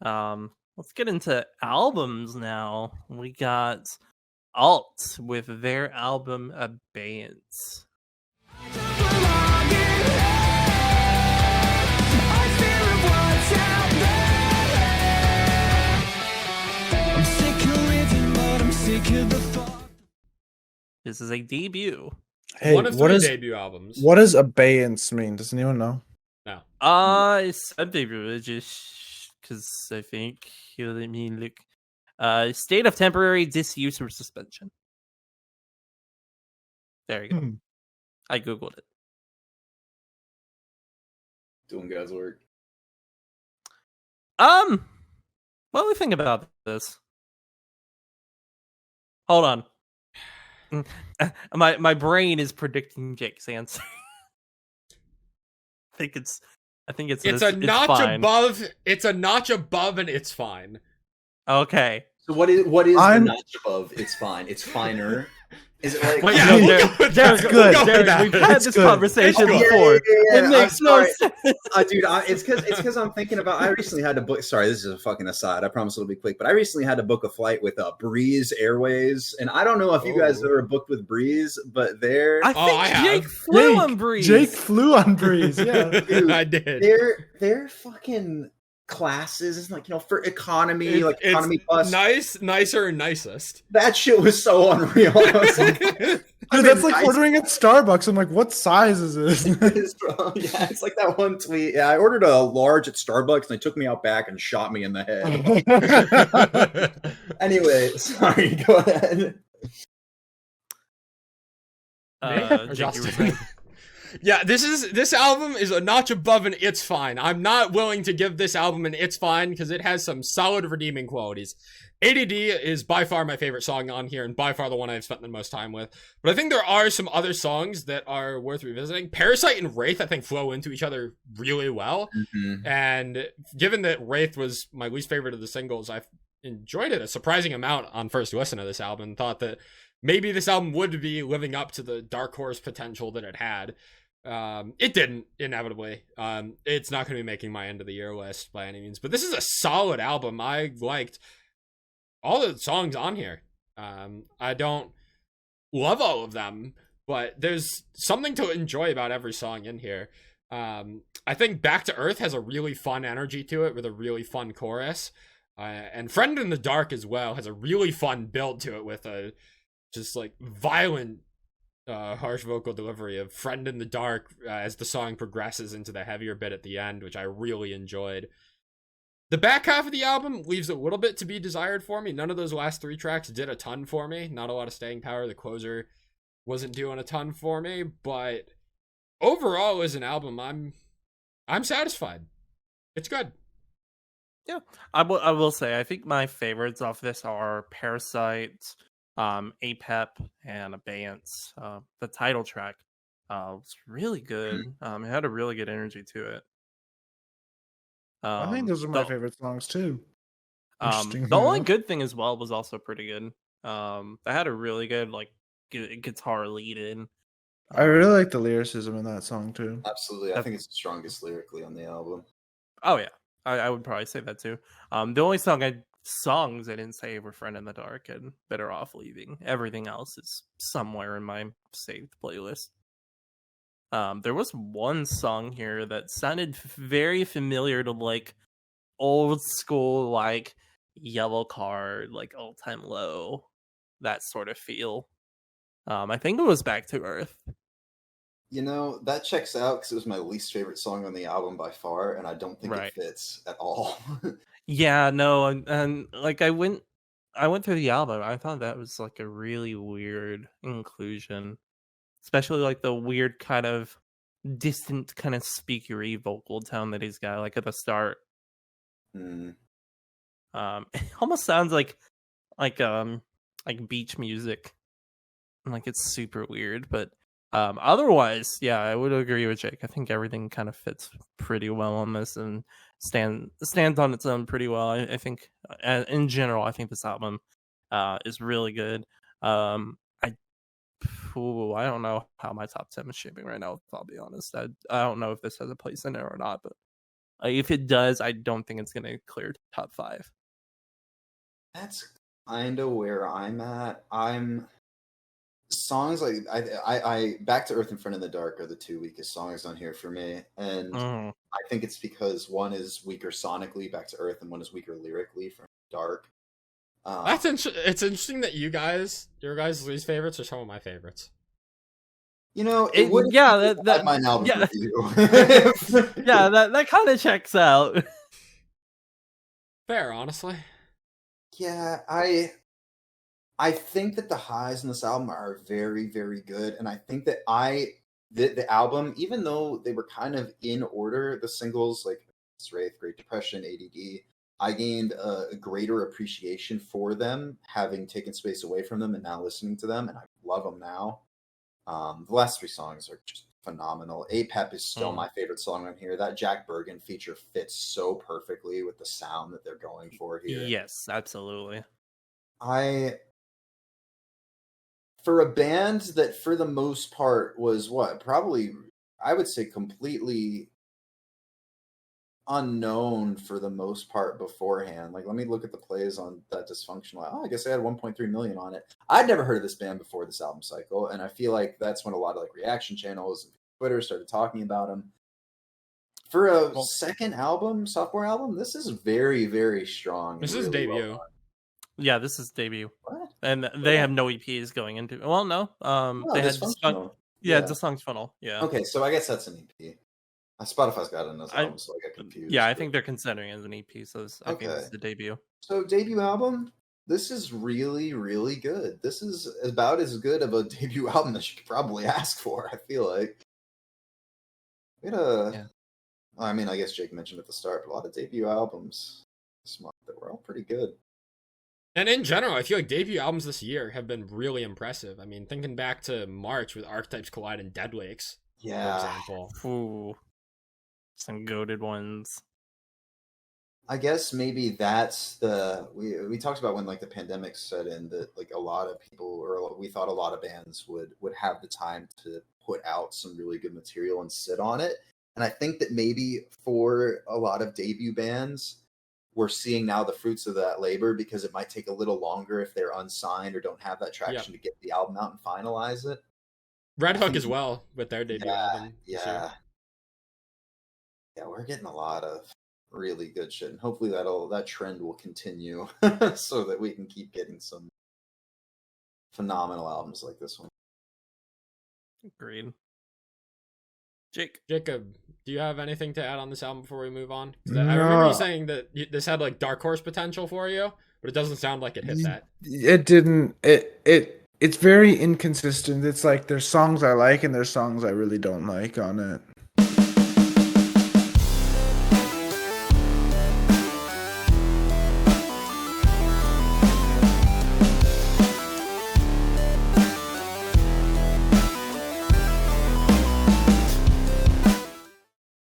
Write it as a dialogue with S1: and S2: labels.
S1: Let's get into albums now. We got Alt with their album Abeyance. This is a debut.
S2: Hey,
S3: One of three debut albums.
S2: What does abeyance mean? Does anyone know?
S3: No.
S1: It's a bit religious because I think let me look. State of temporary disuse or suspension. There you go. I googled it.
S4: Doing God's work.
S1: What do we think about this? Hold on. My brain is predicting Jake's answer. I think it's
S3: a notch above. It's a notch above, and it's fine.
S1: Okay.
S4: So what is the notch above? It's fine. It's finer. Is it like?
S1: Wait, no,
S2: that's good.
S1: Derek, we've had this conversation before.
S4: Yeah.
S1: It makes no sense.
S4: Dude, it's because I'm thinking about. I recently had to book. Sorry, this is a fucking aside. I promise it'll be quick. But I recently had to book a flight with Breeze Airways, and I don't know if you guys ever booked with Breeze, but they're.
S1: I think Jake flew on Breeze.
S2: Jake flew on Breeze. Yeah,
S4: dude,
S3: I did.
S4: They're fucking classes. It's like, for economy, like economy plus.
S3: Nicer, and nicest.
S4: That shit was so unreal. I was like,
S2: dude, that's like ordering at Starbucks. I'm like, what size is this?
S4: Yeah, it's like that one tweet. Yeah, I ordered a large at Starbucks and they took me out back and shot me in the head. Anyway, sorry, go ahead.
S1: Jake, you were saying?
S3: Yeah, this album is a notch above, and it's fine. I'm not willing to give this album an it's fine because it has some solid redeeming qualities. A.d.d. is by far my favorite song on here, and by far the one I've spent the most time with. But I think there are some other songs that are worth revisiting. Parasite and Wraith, I think, flow into each other really well. Mm-hmm. And given that Wraith was my least favorite of the singles, I've enjoyed it a surprising amount on first listen to this album, and thought that maybe this album would be living up to the dark horse potential that it had. It didn't, inevitably. It's not going to be making my end of the year list by any means, but this is a solid album. I liked all the songs on here. I don't love all of them, but there's something to enjoy about every song in here. I think Back to Earth has a really fun energy to it with a really fun chorus. And Friend in the Dark as well has a really fun build to it with a just like violent harsh vocal delivery of Friend in the Dark as the song progresses into the heavier bit at the end, which I really enjoyed. The back half of the album leaves a little bit to be desired for me. None of those last three tracks did a ton for me. Not a lot of staying power. The closer wasn't doing a ton for me, but overall as an album, I'm satisfied. It's good.
S1: Yeah, I will say I think my favorites off this are Parasite, APEP, and Abeyance. The title track was really good. It had a really good energy to it.
S2: I think those are my favorite songs too.
S1: The only good thing as well was also pretty good. They had a really good guitar lead in.
S2: I really like the lyricism in that song too.
S4: Absolutely, I think it's the strongest lyrically on the album.
S1: Oh yeah, I would probably say that too. The only songs I didn't say were Friend in the Dark and Better Off Leaving. Everything else is somewhere in my saved playlist. There was one song here that sounded very familiar to like old school, like Yellow Card, like All Time Low, that sort of feel. I think it was Back to Earth.
S4: That checks out because it was my least favorite song on the album by far, and I don't think it fits at all.
S1: Yeah, no, and like I went through the album. I thought that was like a really weird inclusion, especially like the weird kind of distant, kind of speakery vocal tone that he's got, like at the start. It almost sounds like beach music, like it's super weird. But otherwise, yeah, I would agree with Jake. I think everything kind of fits pretty well on this and stands on its own pretty well. I think in general, I think this album is really good. I don't know how my top 10 is shaping right now, if I'll be honest. I don't know if this has a place in there or not, but If it does, I don't think it's going to clear top 5.
S4: That's kind of where I'm at. I'm songs like I Back to Earth and Friend in the Dark are the 2 weakest songs on here for me, and I think it's because one is weaker sonically, Back to Earth, and one is weaker lyrically from Dark.
S3: It's interesting that your guys' least favorites are some of my favorites.
S4: You know, it would
S1: that
S4: my album review.
S1: Yeah, that kind of checks out.
S3: Fair, honestly.
S4: Yeah, I think that the highs in this album are very, very good, and I think that the album, even though they were kind of in order, the singles like Wraith, Great Depression, ADD, I gained a greater appreciation for them, having taken space away from them and now listening to them, and I love them now. The last 3 songs are just phenomenal. APEP is still my favorite song on here. That Jack Bergen feature fits so perfectly with the sound that they're going for here.
S1: Yes, absolutely.
S4: For a band that for the most part was probably, I would say, completely unknown for the most part beforehand. Like, let me look at the plays on that Dysfunctional. Oh, I guess I had 1.3 million on it. I'd never heard of this band before this album cycle, and I feel like that's when a lot of like reaction channels and Twitter started talking about them. For a second album, sophomore album, this is very, very strong.
S3: This is
S4: really
S3: debut.
S1: Yeah, this is debut.
S4: What?
S1: And they have no EPs going into. Well, no. They had Dysfunctional. Yeah.
S4: Okay, so I guess that's an EP. Spotify's got it in this album, so I got confused.
S1: Yeah, I think they're considering it as an EP, so I think this is the debut.
S4: So debut album, this is really, really good. This is about as good of a debut album as you could probably ask for, I feel like. I mean, I guess Jake mentioned at the start, but a lot of debut albums this month that were all pretty good.
S3: And in general, I feel like debut albums this year have been really impressive. I mean, thinking back to March with Archetypes Collide and Dead Wakes, for example.
S1: Ooh. Some goated ones.
S4: I guess maybe that's we talked about when like the pandemic set in, that like a lot of people, or we thought a lot of bands would have the time to put out some really good material and sit on it. And I think that maybe for a lot of debut bands, we're seeing now the fruits of that labor, because it might take a little longer if they're unsigned or don't have that traction to get the album out and finalize it.
S3: Red Hook as well with their debut album.
S4: Yeah, we're getting a lot of really good shit, and hopefully that trend will continue so that we can keep getting some phenomenal albums like this one.
S1: Agreed.
S3: Jacob, do you have anything to add on this album before we move on? No. I remember you saying that this had like dark horse potential for you, but it doesn't sound like it hit that.
S2: It didn't. It's very inconsistent. It's like there's songs I like and there's songs I really don't like on it.